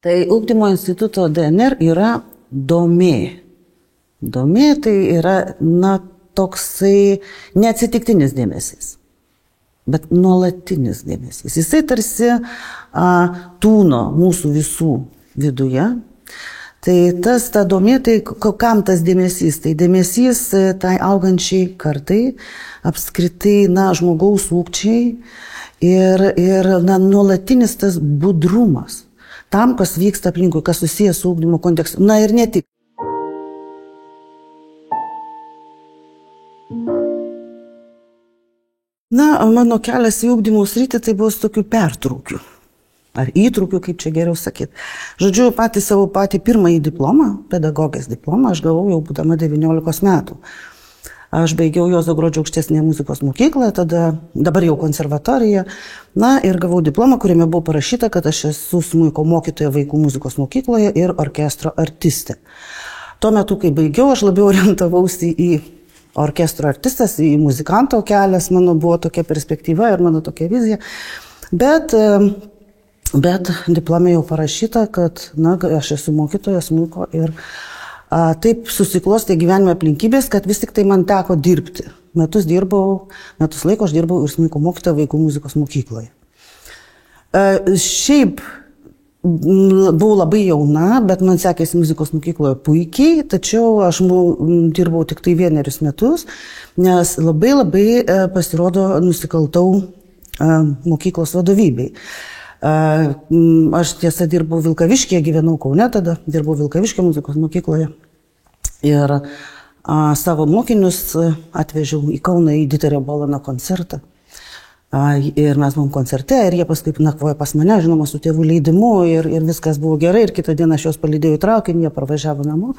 Tai ugdymo instituto DNR yra domė. Domė tai yra, toksai neatsitiktinis dėmesys, bet nuolatinis dėmesys. Jisai tarsi tūno mūsų visų viduje. Tai ta domė, tai kam tas dėmesys? Tai dėmesys tai augančiai kartai, apskritai, žmogaus ūkčiai ir nuolatinis tas budrumas. Tam, kas vyksta aplinkui, kas susijęs su ugdymo kontekstu. Ir ne tik. Mano kelias į ugdymo sritį tai buvo su tokiu pertraukiu. Ar įtraukiu, kaip čia geriau sakyti. Žodžiu, savo pirmąjį diplomą, pedagogės diplomą, aš gavau jau būdama 19 metų. Aš baigiau Juozo Gruodžio aukštesnėje muzikos mokyklą, dabar jau konservatoriją. Ir gavau diplomą, kuriame buvo parašyta, kad aš esu smuiko mokytoja vaikų muzikos mokykloje ir orkestro artistė. Tuo metu, kai baigiau, aš labiau orientavausi į orkestro artistas, į muzikanto kelias, mano buvo tokia perspektyva ir mano tokia vizija. Bet diplome jau parašyta, kad aš esu mokytoja smuiko ir taip susiklostė gyvenime aplinkybės, kad vis tik tai man teko dirbti. Metus laiko aš dirbau ir smuiko mokytoja vaikų muzikos mokykloje. Šiaip buvau labai jauna, bet man sekėsi muzikos mokykloje puikiai, tačiau aš dirbau tik tai 1 metus, nes labai pasirodo nusikaltau mokyklos vadovybei. Aš tiesa dirbau Vilkaviškyje, gyvenau Kaune tada, dirbau Vilkaviškio muzikos mokykloje ir savo mokinius atvežiau į Kauną į Diterio Bolano koncertą. Ir mes buvom koncerte ir jie paskui nakvojo pas mane, žinoma, su tėvų leidimu ir viskas buvo gerai ir kitą dieną aš juos palydėjau į traukinį, jie parvažiavo namo.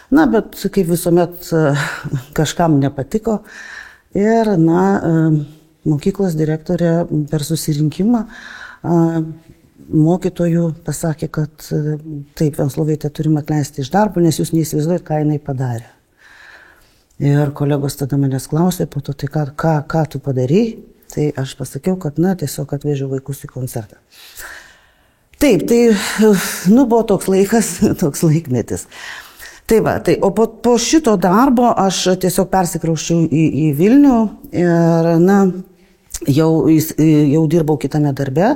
Bet kaip visuomet kažkam nepatiko ir mokyklos direktorė per susirinkimą mokytojų pasakė, kad taip, Venclovaitę turime atleisti iš darbo, nes jūs neįsivaizduojat, ką jinai padarė. Ir kolegos tada manęs klausė, po to, tai ką tu padarei? Tai aš pasakiau, kad tiesiog atvežiau vaikus į koncertą. Taip, tai buvo toks laikas, toks laikmetis. O po šito darbo aš tiesiog persikrausčiau į Vilnių ir jau dirbau kitame darbe,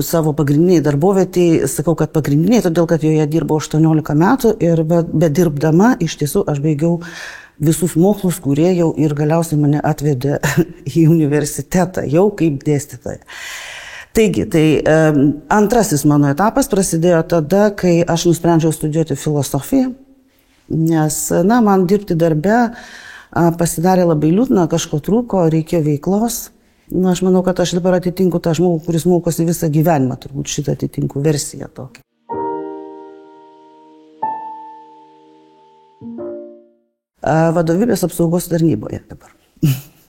savo pagrindiniai darbovietėje, sakau, kad pagrindiniai, todėl kad joje dirbau 18 metų ir bedirbdama iš tiesų aš baigiau visus mokslus, kurie jau ir galiausiai mane atvedė į universitetą, jau kaip dėstytoja. Taigi, antrasis mano etapas prasidėjo tada, kai aš nusprendžiau studijuoti filosofiją, nes, man dirbti darbe pasidarė labai liūdna, kažko trūko, reikėjo veiklos. Aš manau, kad aš dabar atitinku tą žmogų, kuris mokosi visą gyvenimą, turbūt šitą atitinku versiją tokią. Vadovybės apsaugos tarnyboje dabar.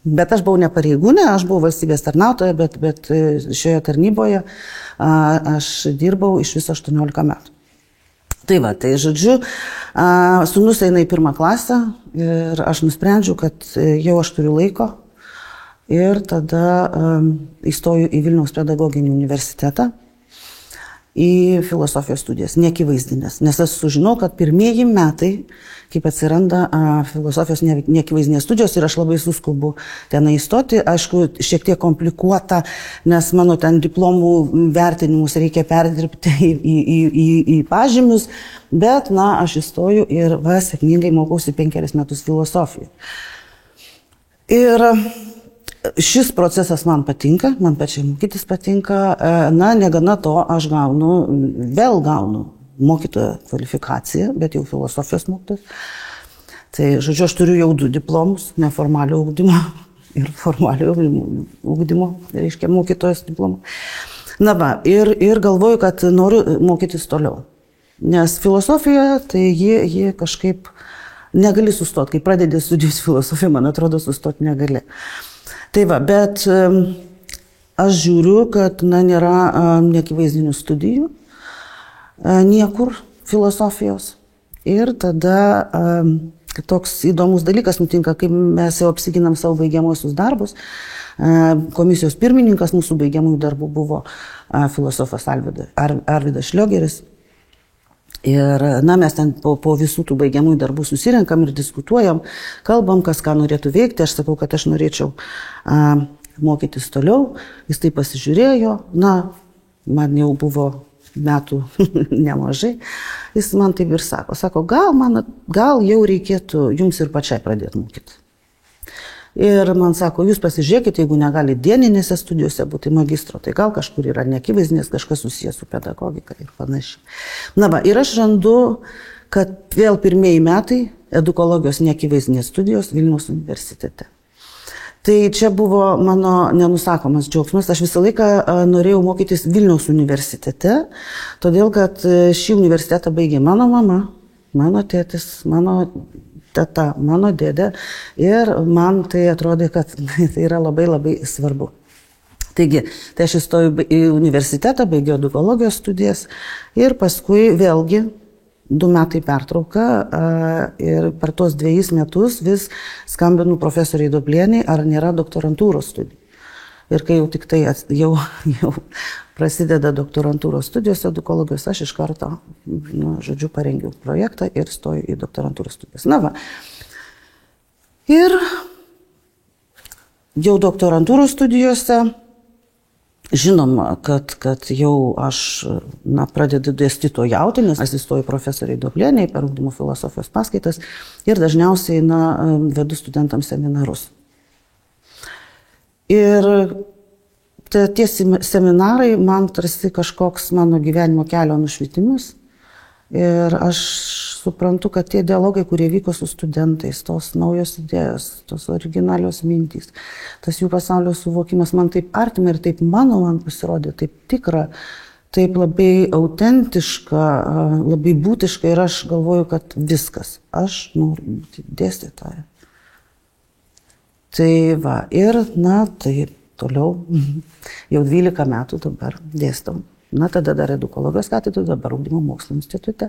Bet aš buvau ne pareigūnė, aš buvau valstybės tarnautoja, bet šioje tarnyboje aš dirbau iš viso 18 metų. Tai žodžiu, sūnus eina į 1 klasę ir aš nusprendžiau, kad jau aš turiu laiko ir tada įstoju į Vilniaus pedagoginį universitetą į filosofijos studijas, neakivaizdinės. Nes aš sužinau, kad pirmieji metai, kaip atsiranda filosofijos neakivaizdinės studijos ir aš labai suskubu ten įstoti. Aišku, šiek tiek komplikuota, nes mano ten diplomų vertinimus reikia perdirbti į pažymius, bet, aš įstoju ir sėkmingai mokausi 5 metus filosofiją. Ir šis procesas man patinka, man pačiai mokytis patinka, negana to aš vėl gaunu mokytojo kvalifikaciją, bet jau filosofijos mokytojas. Tai, žodžiu, aš turiu jau 2 diplomus, neformalio ugdymo ir formalio ugdymo, reiškia mokytojos diplomą. Ir galvoju, kad noriu mokytis toliau. Nes filosofija, tai ji kažkaip negali sustoti. Kai pradedi studijos filosofiją, man atrodo, sustoti negali. Bet aš žiūriu, kad nėra neakivaizdinių studijų niekur filosofijos. Ir tada toks įdomus dalykas nutinka, kai mes jau apsiginam savo baigiamuosius darbus. Komisijos pirmininkas mūsų baigiamųjų darbų buvo filosofas Arvydas Šliogeris. Ir mes ten po visų tų baigiamųjų darbų susirenkam ir diskutuojam, kalbam, kas ką norėtų veikti. Aš sakau, kad aš norėčiau mokytis toliau. Jis tai pasižiūrėjo, man jau buvo metų nemažai. Jis man taip ir sako, gal jau reikėtų jums ir pačiai pradėti mokyti. Ir man sako, jūs pasižiūrėkite, jeigu negali dieninėse studijose būti magistro, tai gal kažkur yra neakivaizdinės, kažkas susijęs su pedagogika ir panašiai. Ir aš randu, kad vėl pirmieji metai edukologijos neakivaizdinės studijos Vilniaus universitete. Tai čia buvo mano nenusakomas džiaugsmas. Aš visą laiką norėjau mokytis Vilniaus universitete, todėl kad šį universitetą baigė mano mama, mano tėtis, mano teta, mano dėdė ir man tai atrodė, kad tai yra labai labai svarbu. Taigi, tai aš įstojau į universitetą, baigiau edukologijos studijas ir paskui vėlgi 2 metai pertrauka ir per tos 2 metus vis skambinu profesoriai Duoblieniai, ar nėra doktorantūros studijų. Ir kai jau tik tai jau prasideda doktorantūros studijos edukologijos, aš iš karto, parengiau projektą ir stoju į doktorantūros studijas. Ir jau doktorantūros studijose, žinoma, kad jau aš pradedu dėstytojauti, nes aš įstoju profesoriai Duoblieniai per ugdymo filosofijos paskaitas ir dažniausiai vedu studentams seminarus. Ir tie seminarai man tarsi kažkoks mano gyvenimo kelio nušvitimas. Ir aš suprantu, kad tie dialogai, kurie vyko su studentais, tos naujos idėjos, tos originalios mintys, tas jų pasaulio suvokimas man taip artima ir taip man pasirodė, taip tikra, taip labai autentiška, labai būtiška ir aš galvoju, kad viskas, aš noriu būti dėstytoja. Tai ir, tai toliau, jau 12 metų dabar dėstau. Tada dar edukologijos katedroje, dabar ugdymo mokslo institute.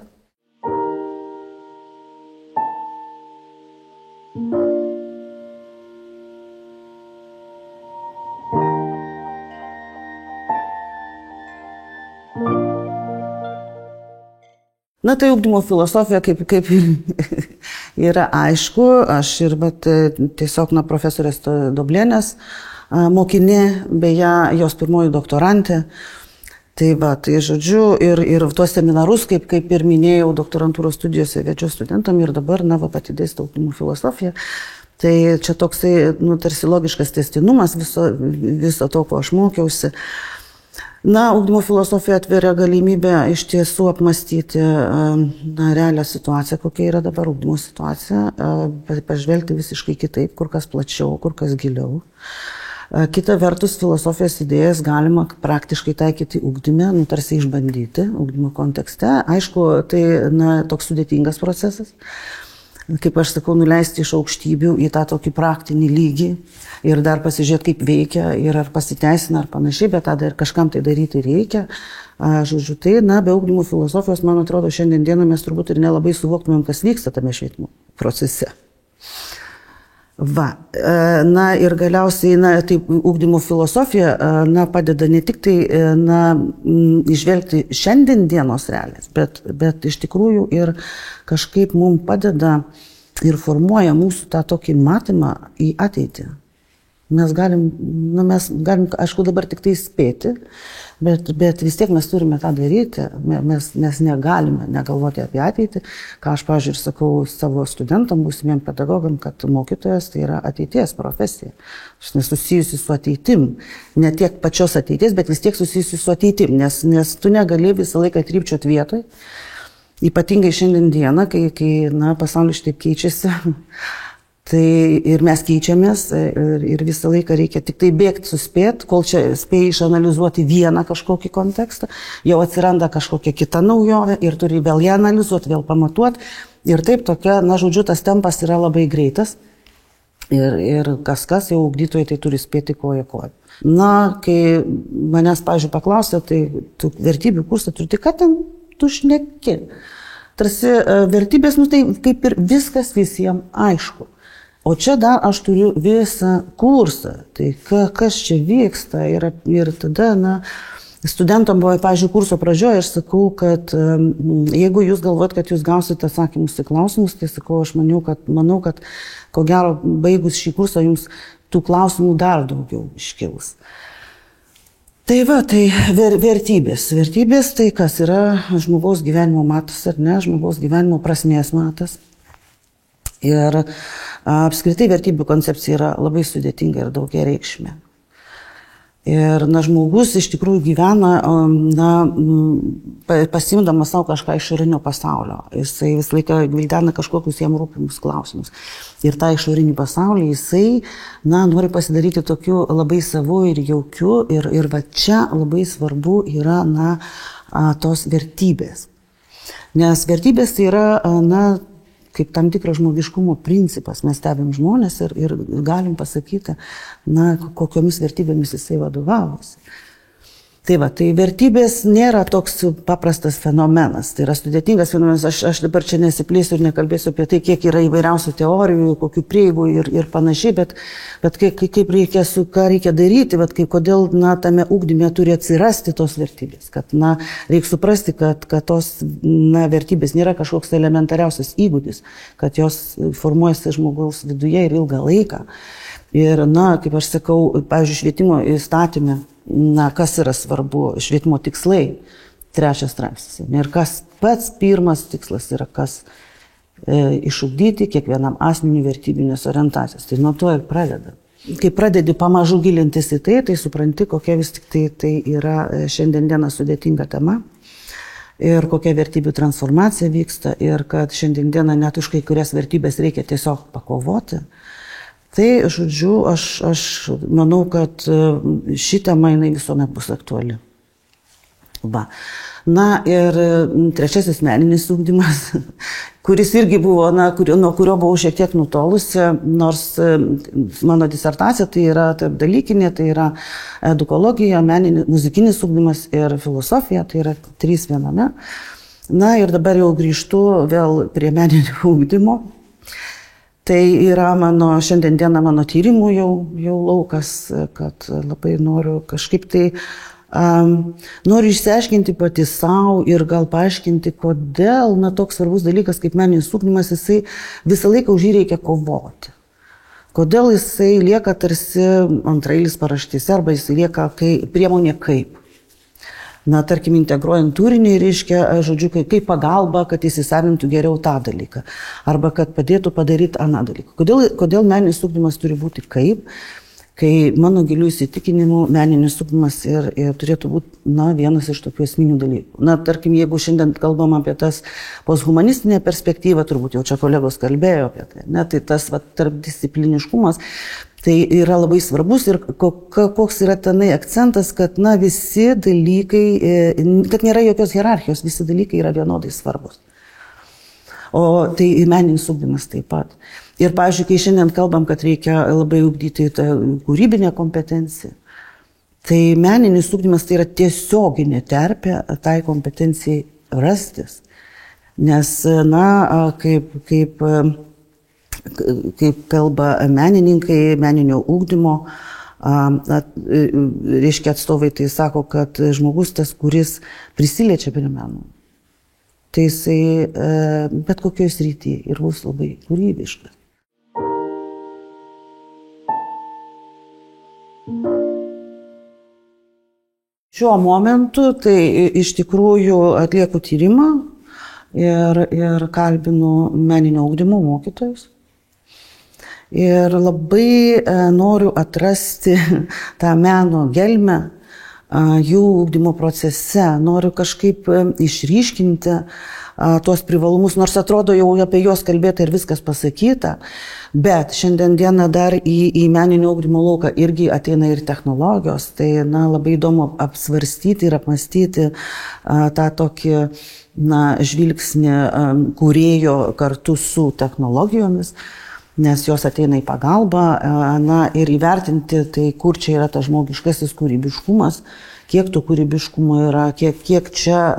Tai ugdymo filosofija kaip yra aišku, aš ir tiesiog profesorės Duoblienės mokinė, beje, jos pirmoji doktorantė. Tai žodžiu, ir tuos seminarus, kaip ir minėjau, doktorantūros studijose vedžiau studentam ir dabar, pati dėstau ugdymo filosofiją. Tai čia toksai, tarsi logiškas tęstinumas viso to, ko aš mokiausi. Ugdymo filosofija atveria galimybę iš tiesų apmastyti realią situaciją, kokia yra dabar ugdymo situacija, pažvelgti visiškai kitaip, kur kas plačiau, kur kas giliau. Kita vertus, filosofijos idėjas galima praktiškai taikyti ugdyme, tarsi išbandyti ugdymo kontekste. Aišku, tai toks sudėtingas procesas. Kaip aš sakau, nuleisti iš aukštybių į tą tokį praktinį lygį ir dar pasižiūrėti, kaip veikia ir ar pasiteisina ar panašiai, bet tada ir kažkam tai daryti reikia. Žodžiu, tai, be ugdymo filosofijos, man atrodo, šiandien dieną mes turbūt ir nelabai suvoktumėm, kas vyksta tame švietimo procese. Ir galiausiai, tai ugdymo filosofija, padeda ne tik tai, išvelgti šiandien dienos realijas, bet iš tikrųjų ir kažkaip mums padeda ir formuoja mūsų tą tokį matymą į ateitį. Mes galim, aišku, dabar tik tai spėti, bet vis tiek mes turime tą daryti, mes negalime negalvoti apie ateitį, ką aš, pavyzdžiui, ir sakau savo studentam, būsimiem pedagogam, kad mokytojas tai yra ateities profesija, susijusi su ateitim, ne tiek pačios ateities, bet vis tiek susijusi su ateitim, nes tu negali visą laiką trypčioti vietoj, ypatingai šiandien dieną, kai pasaulis šitaip keičiasi. Tai ir mes keičiamės ir visą laiką reikia tik tai bėgti, suspėti, kol čia spėjai išanalizuoti vieną kažkokį kontekstą, jau atsiranda kažkokia kita naujovė ir turi vėl ją analizuoti, vėl pamatuoti. Ir taip tokia, žodžiu, tas tempas yra labai greitas ir kas jau ugdytojai tai turi spėti koja. Kai manęs, pavyzdžiui, paklausė, tai tu vertybių kursą turi, tai ką ten tu šneki? tarsi vertybės, tai kaip ir viskas visiems aišku. O čia dar aš turiu visą kursą, tai kas čia vyksta ir tada, studentam buvo, pavyzdžiui, kurso pradžioje, aš sakau, kad jeigu jūs galvojat, kad jūs gausite atsakymus į klausimus, tai sakau, aš manau, kad ko gero baigus šį kursą jums tų klausimų dar daugiau iškils. Tai vertybės. Vertybės tai kas yra žmogaus gyvenimo matas ar ne, žmogaus gyvenimo prasmės matas. Ir apskritai vertybių koncepcija yra labai sudėtinga ir daugiareikšmė. Ir žmogus iš tikrųjų gyvena, pasimdamas savo kažką išorinio pasaulio. Jisai visą laiką gvildena kažkokius jam rūpimus klausimus. Ir tą išorinį pasaulį jisai, nori pasidaryti tokiu labai savu ir jaukiu. Ir va čia labai svarbu yra, tos vertybės. Nes vertybės tai yra, kaip tam tikras žmogiškumo principas. Mes stebim žmonės ir galim pasakyti, kokiomis vertybėmis jisai vadovavosi. Tai vertybės nėra toks paprastas fenomenas. Tai yra sudėtingas fenomenas. Aš dabar čia nesiplėsiu ir nekalbėsiu apie tai, kiek yra įvairiausių teorijų, kokių prieigų ir panašiai, bet kaip reikia, ką reikia daryti, kodėl tame ugdyme turi atsirasti tos vertybės. Kad reikia suprasti, kad tos vertybės nėra kažkoks elementariausias įgūdis, kad jos formuojasi žmogaus viduje ir ilgą laiką. Ir, kaip aš sakau, pavyzdžiui, švietimo įstatyme, kas yra svarbu, švietimo tikslai, 3 straipsnis. Ir kas pats pirmas tikslas yra, kas išugdyti kiekvienam asmeniui vertybinės orientacijas. Tai nuo to ir pradeda. Kai pradedi pamažu gilintis į tai supranti, kokia vis tik tai yra šiandieną sudėtinga tema. Ir kokia vertybių transformacija vyksta. Ir kad šiandieną net už kai kurias vertybės reikia tiesiog pakovoti. Tai, žodžiu, aš manau, kad ši tema jinai visuomet bus aktuali. Ir 3. meninis ugdymas, kuris irgi buvo, nuo kurio buvau šiek tiek nutolusi, nors mano disertacija tai yra tarpdalykinė, tai yra edukologija, muzikinis ugdymas ir filosofija, tai yra 3 viename. Ir dabar jau grįžtu vėl prie meninio ugdymo. Tai yra šiandieną mano tyrimų jau laukas, kad labai noriu kažkaip tai, noriu išsiaiškinti pati savo ir gal paaiškinti, kodėl toks svarbus dalykas kaip meninis ugdymas, jisai visą laiką už jį reikia kovoti. Kodėl jisai lieka tarsi antrailis paraštėse arba jisai lieka priemonė kaip. Tarkim, integruojant turinį, reiškia, žodžiu, kaip pagalba, kad įsisavintų geriau tą dalyką. Arba kad padėtų padaryti aną dalyką. Kodėl meninis ugdymas turi būti kaip? Kai mano gilių įsitikinimų meninis ugdymas ir turėtų būti vienas iš tokių esminių dalykų. Tarkim, jeigu šiandien kalbam apie tas posthumanistinę perspektyvą, turbūt jau čia kolegos kalbėjo apie tai, tai tas tarpdiscipliniškumas, tai yra labai svarbus ir koks yra tenai akcentas, kad visi dalykai, kad nėra jokios hierarchijos, visi dalykai yra vienodai svarbus. O tai meninis ugdymas taip pat. Ir, pavyzdžiui, kai šiandien kalbam, kad reikia labai ugdyti tą kūrybinę kompetenciją, tai meninis ugdymas tai yra tiesioginė terpė tai kompetencijai rastis. Nes, kaip kalba menininkai, meninio ugdymo, reiškia atstovai, tai sako, kad žmogus tas, kuris prisiliečia prie meno, tai jisai bet kokioje srityje ir bus labai kūrybiškas. Šiuo momentu tai iš tikrųjų atlieku tyrimą ir kalbinu meninio ugdymo mokytojus. Ir labai noriu atrasti tą meno gelmę jų ugdymo procese. Noriu kažkaip išryškinti tuos privalumus, nors atrodo jau apie juos kalbėta ir viskas pasakyta, bet šiandieną dar į meninio ugdymo lauką irgi ateina ir technologijos. Tai labai įdomu apsvarstyti ir apmastyti tą tokį žvilgsnį kūrėjo kartu su technologijomis, nes jos ateina į pagalbą ir įvertinti, tai kur čia yra tas žmogiškasis kūrybiškumas kiek to kūrybiškumo yra, kiek čia,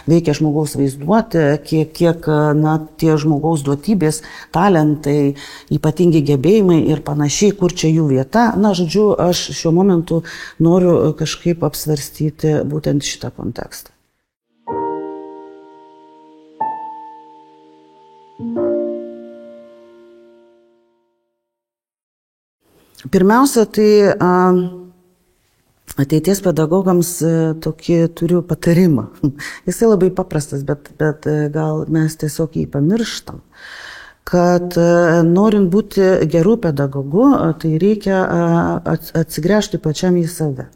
veikia žmogaus vaizduotė, kiek tie žmogaus duotybės, talentai, ypatingi gebėjimai ir panašiai, kur čia jų vieta. Žodžiu, aš šiuo momentu noriu kažkaip apsvarstyti būtent šitą kontekstą. Pirmiausia, tai ateities pedagogams tokį turiu patarimą. Jisai labai paprastas, bet gal mes tiesiog jį pamirštam. Kad norint būti gerų pedagogų, tai reikia atsigręžti pačiam į save.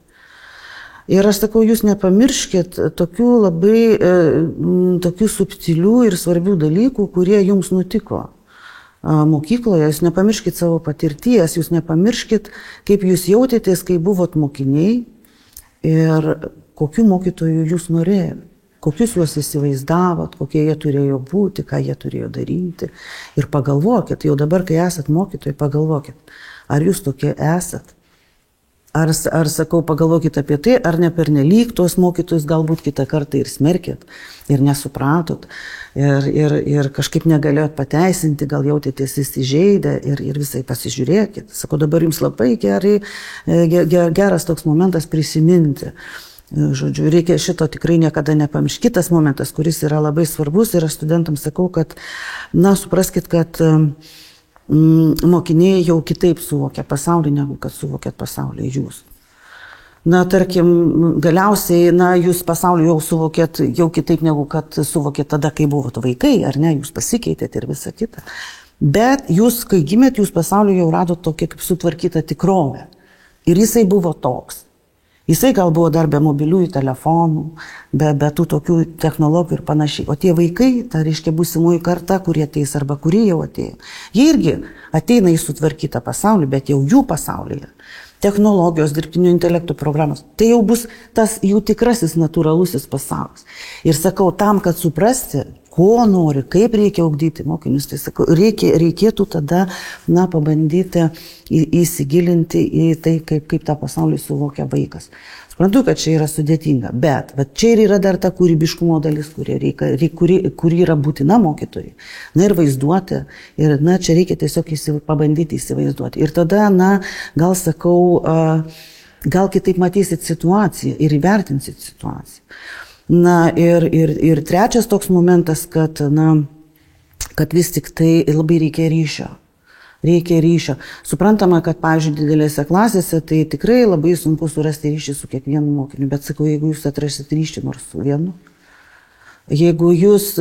Ir aš sakau, jūs nepamirškit tokių labai tokių subtilių ir svarbių dalykų, kurie jums nutiko mokykloje. Jūs nepamirškit savo patirties, jūs nepamirškit, kaip jūs jautėtės, kai buvot mokiniai ir kokių mokytojų jūs norėjote, kokius juos įsivaizdavot, kokie jie turėjo būti, ką jie turėjo daryti. Ir pagalvokit, jau dabar, kai esat mokytojai, pagalvokit, ar jūs tokie esat. Ar sakau, pagalvokit apie tai, ar ne pernelyg tuos mokytojus galbūt kitą kartą ir smerkėt, ir nesupratot, ir kažkaip negalėjot pateisinti, gal jautėtės įsižeidę ir visai pasižiūrėkit. Sakau, dabar jums labai geras toks momentas prisiminti. Žodžiu, reikia šito tikrai niekada nepamiršti. Kitas momentas, kuris yra labai svarbus, ir aš studentams sakau, kad, supraskit, kad mokiniai jau kitaip suvokia pasaulį, negu kad suvokėt pasaulį jūs. Tarkim, galiausiai, jūs pasaulį jau suvokėt jau kitaip, negu kad suvokėt tada, kai buvot vaikai, ar ne, jūs pasikeitėt ir visa kita. Bet jūs, kai gimėt, jūs pasaulį jau radot tokį kaip sutvarkytą tikrovę. Ir jisai buvo toks. Jisai gal buvo dar be mobiliųjų telefonų, be tų tokių technologijų ir panašiai. O tie vaikai, tai reiškia būsimųjų karta, kurie ateis arba kurie jau atėjo, jie irgi ateina į sutvarkytą pasaulį, bet jau jų pasaulyje. Technologijos, dirbtinio intelekto programos. Tai jau bus tas jų tikrasis natūralusis pasaulis. Ir sakau, tam, kad suprasti, ko nori, kaip reikia ugdyti mokinius, tai sakau, reikėtų tada, pabandyti įsigilinti į tai, kaip tą pasaulį suvokia vaikas. Suprantu, kad čia yra sudėtinga, bet čia ir yra dar ta kūrybiškumo dalis, kuri yra būtina mokytojai. Ir vaizduoti, ir čia reikia tiesiog pabandyti įsivaizduoti. Ir tada, gal sakau, gal kitaip matysit situaciją ir įvertinsit situaciją. Ir trečias toks momentas, kad vis tik tai labai reikia ryšio. Reikia ryšio. Suprantama, kad, pavyzdžiui, didelėse klasėse tai tikrai labai sunku surasti ryšį su kiekvienu mokiniu, bet sakau, jeigu jūs atrasit ryšį nors su vienu, jeigu jūs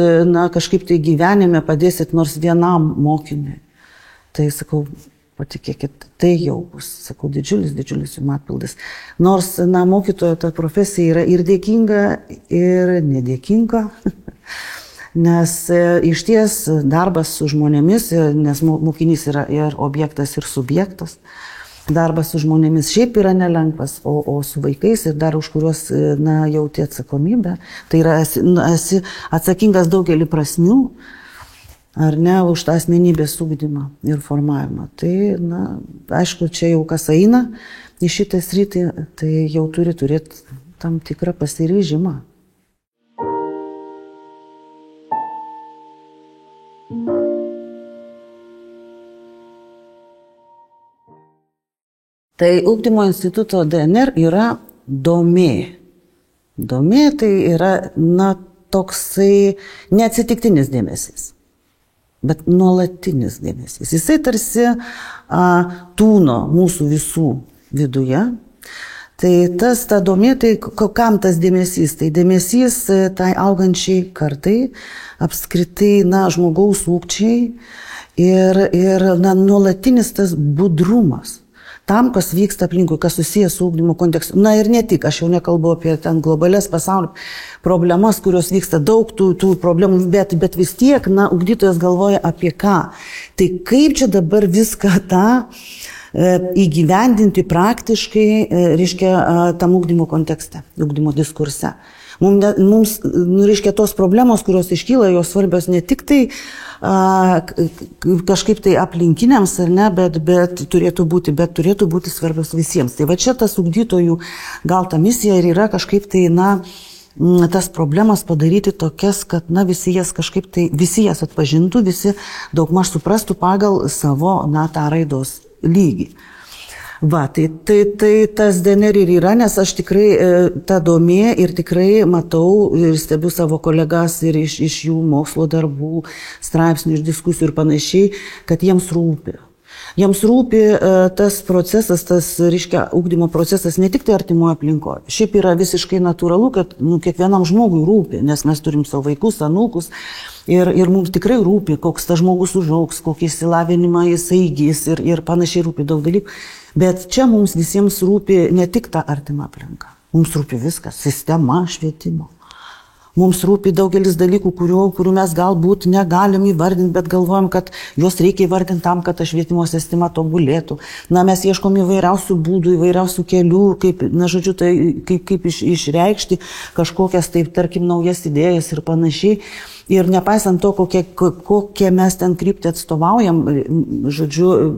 kažkaip tai gyvenime padėsit nors vienam mokiniui, tai sakau, patikėkit, tai jau bus, sakau, didžiulis jums atpildas. Nors, mokytojo ta profesija yra ir dėkinga, ir nedėkinga, nes iš ties darbas su žmonėmis, nes mokinys yra ir objektas, ir subjektas, darbas su žmonėmis šiaip yra nelengvas, o su vaikais ir dar už kuriuos jauti atsakomybę, tai yra esi atsakingas daugelį prasmių, ar ne, už tą asmenybės ugdymą ir formavimą. Tai, aišku, čia jau kas eina į šitą sritį, tai jau turi turėti tam tikrą pasiryžimą. Tai ugdymo instituto DNR yra domė. Domė tai yra, toksai neatsitiktinis dėmesys, bet nuolatinis dėmesys. Jisai tarsi tūno mūsų visų viduje. Tai ta domė, tai kam tas dėmesys? Tai dėmesys tai augančiai kartai, apskritai, žmogaus ūkčiai ir nuolatinis tas budrumas. Tam, kas vyksta aplinkui, kas susijęs su ugdymo kontekstu. Ir ne tik, aš jau nekalbu apie ten globalias pasaulio problemas, kurios vyksta daug tų problemų, bet vis tiek, ugdytojas galvoja apie ką. Tai kaip čia dabar viską tą įgyvendinti praktiškai, reiškia, tam ugdymo kontekste, ugdymo diskurse. Mums reiškia tos problemos, kurios iškyla, jos svarbios ne tik tai kažkaip tai aplinkiniams, ar ne, bet turėtų būti svarbios visiems. Tai va čia tas ugdytojų gal ta misija ir yra kažkaip tai, tas problemas padaryti tokias, kad, visi jas kažkaip tai, visi jas atpažintų, visi daugmaž suprastų pagal savo, tą raidos lygį. Va, tai tas DNR ir yra, nes aš tikrai tą domė ir tikrai matau ir stebiu savo kolegas ir iš jų mokslo darbų, straipsnių, iš diskusijų ir panašiai, kad jiems rūpi. Jiems rūpi tas procesas, reiškia, ugdymo procesas ne tik tai artimoje aplinkoje. Šiaip yra visiškai natūralu, kad kiekvienam žmogui rūpi, nes mes turim savo vaikus, anūkus ir mums tikrai rūpi, koks tas žmogus užaugs, kokį išsilavinimą jisai įgys ir panašiai rūpi daug dalykų. Bet čia mums visiems rūpi ne tik ta artima aplinka. Mums rūpi viskas, sistema švietimo. Mums rūpi daugelis dalykų, kurių mes galbūt negalim įvardinti, bet galvojam, kad juos reikia įvardinti tam, kad ta švietimo sistema tobulėtų. Mes ieškom įvairiausių būdų, įvairiausių kelių, kaip išreikšti kažkokias, taip, tarkim, naujas idėjas ir panašiai. Ir nepaisant to, kokie mes ten kryptį atstovaujam,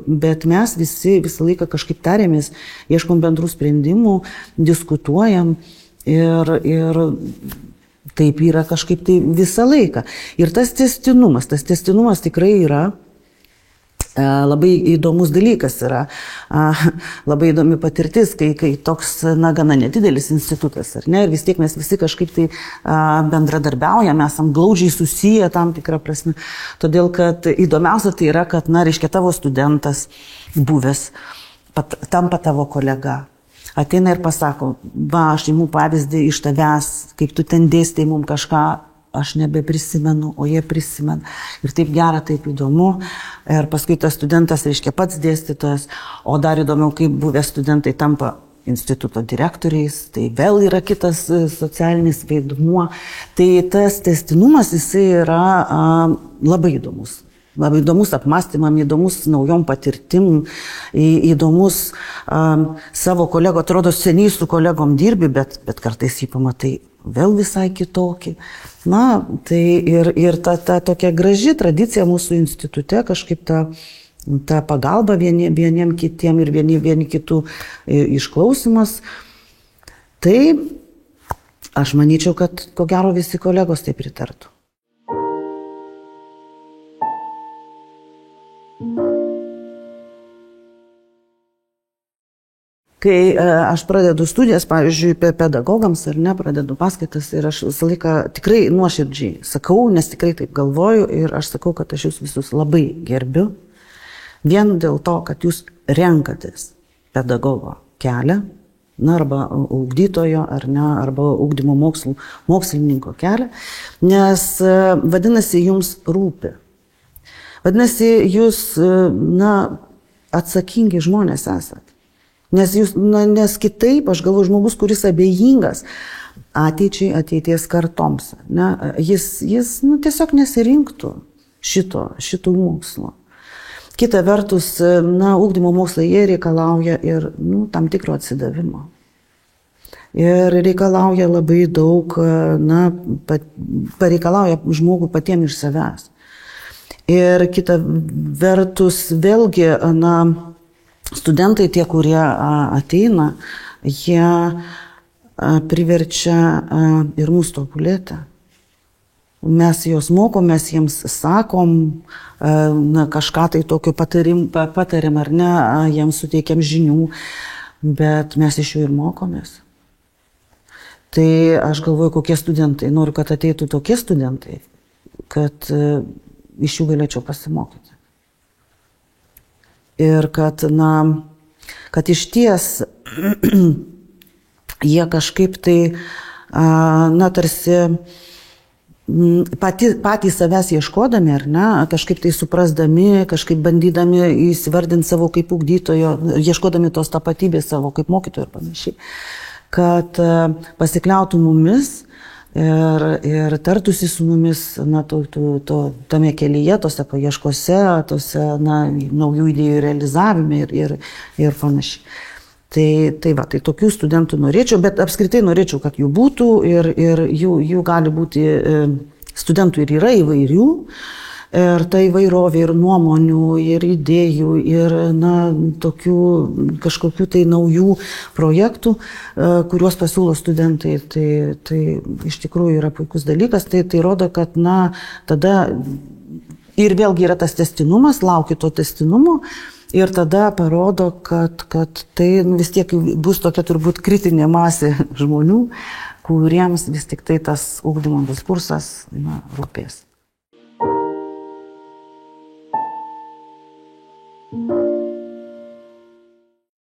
bet mes visą laiką kažkaip tarėmės, ieškom bendrų sprendimų, diskutuojam ir taip yra kažkaip tai visą laiką. Ir tas tęstinumas tikrai yra labai įdomus dalykas, yra labai įdomi patirtis, kai toks, gana nedidelis institutas, ar ne, ir vis tiek mes visi kažkaip tai bendradarbiaujame, esam glaudžiai susiję tam tikrą prasme, todėl kad įdomiausia tai yra, kad, reiškia, tavo studentas buvęs, tampa tavo kolega. Ateina ir pasako, aš imu pavyzdį iš tavęs, kaip tu ten dėstai mums kažką, aš nebeprisimenu, o jie prisimena. Ir taip gera, taip įdomu. Ir paskui tas studentas, reiškia, pats dėstytojas, o dar įdomiau, kaip buvę studentai tampa instituto direktoriais, tai vėl yra kitas socialinis vaidmuo. Tai tas tęstinumas, jisai yra labai įdomus. Labai įdomus apmąstymam, įdomus naujom patirtim, įdomus savo kolego, atrodo, seniai su kolegom dirbi, bet kartais jį pamatai vėl visai kitokį. Tai ir ta tokia graži tradicija mūsų institute, kažkaip ta pagalba vieniem kitiem ir vieni kitų išklausimas. Tai aš manyčiau, kad ko gero visi kolegos tai pritartų. Kai aš pradedu studijas, pavyzdžiui, pedagogams ar ne, pradedu paskaitas ir aš visą laiką tikrai nuoširdžiai sakau, nes tikrai taip galvoju ir aš sakau, kad aš jūs visus labai gerbiu. Vien dėl to, kad jūs renkatės pedagogo kelią, arba ugdytojo, ar ne, arba ugdymo mokslininko kelią, nes vadinasi, jums rūpi. Vadinasi, jūs, atsakingi žmonės esat. Nes kitaip, aš galvoju, žmogus, kuris abejingas ateities kartoms, jis tiesiog nesirinktų šito mokslo. Kita vertus, ugdymo mokslai jie reikalauja ir tam tikro atsidavimo. Ir reikalauja labai daug, pareikalauja žmogų patiem iš savęs. Ir kita vertus, vėlgi, studentai, tie, kurie ateina, jie priverčia ir mūsų tobulėti. Mes juos mokom, mes jiems sakom, kažką tai tokio patariam ar ne, jiems suteikiam žinių, bet mes iš jų ir mokomės. Tai aš galvoju, kokie studentai, noriu, kad ateitų tokie studentai, kad iš jų galėčiau pasimokyti. Ir kad iš ties jie kažkaip tai, tarsi patys savęs ieškodami, ar ne, kažkaip tai suprasdami, kažkaip bandydami įsivardinti savo kaip ugdytojo, ieškodami tos tapatybės savo kaip mokytojo ir panašiai, kad pasikliautų mumis ir tartųsi su mumis tame kelyje, tose paieškose, tose naujų idėjų realizavime ir panašiai. Tai tokių studentų norėčiau, bet apskritai norėčiau, kad jų būtų ir jų gali būti, studentų ir yra įvairių, ir ta įvairovė ir nuomonių, ir idėjų, ir tokių kažkokių tai naujų projektų, kuriuos pasiūlo studentai, tai iš tikrųjų yra puikus dalykas, tai rodo, kad tada ir vėlgi yra tas tęstinumas, lauki to tęstinumo. Ir tada parodo, kad tai vis tiek bus tokia turbūt kritinė masė žmonių, kuriems vis tik tai tas ugdymo diskursas rūpės.